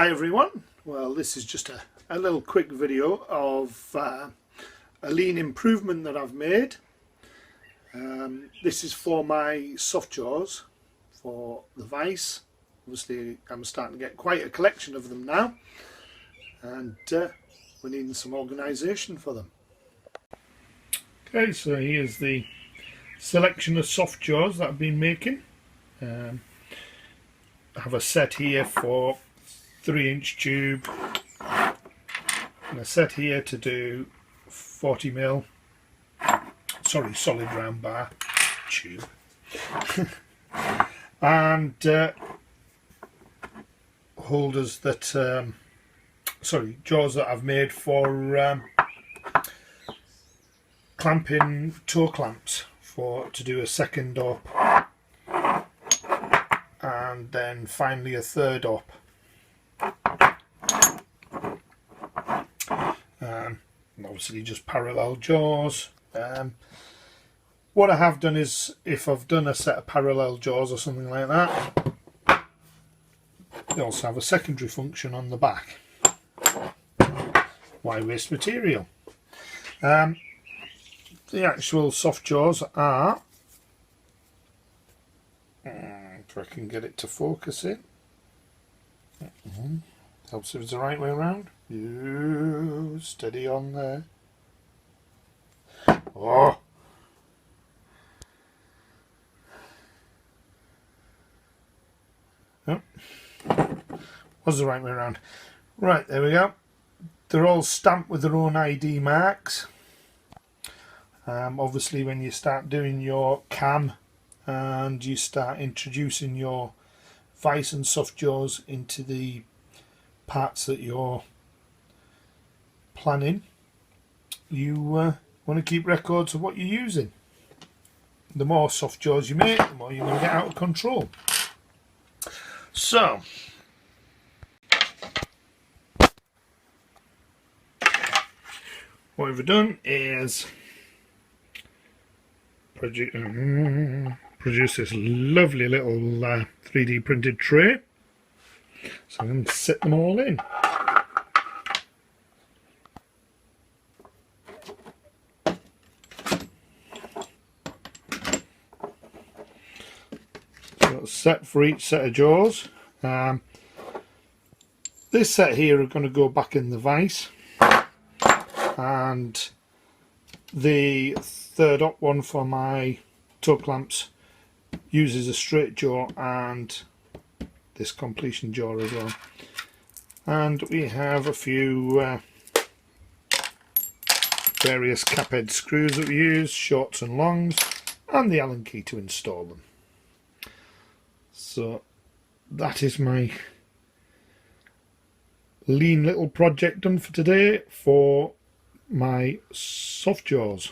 Hi everyone, well this is just a little quick video of a lean improvement that I've made. This is for my soft jaws for the vise. Obviously I'm starting to get quite a collection of them now, and we're needing some organisation for them. Okay, so here's the selection of soft jaws that I've been making. I have a set here for 3-inch tube and a set here to do 40mm, sorry, solid round bar tube, and holders that sorry, jaws that I've made for clamping toe clamps to do a second up and then finally a third up. Obviously just parallel jaws. What I have done is, if I've done a set of parallel jaws or something like that, they also have a secondary function on the back. Why waste material? The actual soft jaws are, if I can get it to focus in, helps if it's the right way around. Steady on there. Oh! Oh. Was the right way around. Right, there we go. They're all stamped with their own ID marks. Obviously when you start doing your cam and you start introducing your vise and soft jaws into the parts that you're planning, you want to keep records of what you're using. The more soft jaws you make, the more you're going to get out of control. So what we've done is produce this lovely little 3D printed tray. So I'm going to set them all in. So set for each set of jaws. This set here are going to go back in the vise, and the third up one for my toe clamps uses a straight jaw and this completion jaw as well. And we have a few various cap head screws that we use, shorts and longs, and the Allen key to install them. So that is my lean little project done for today for my soft jaws.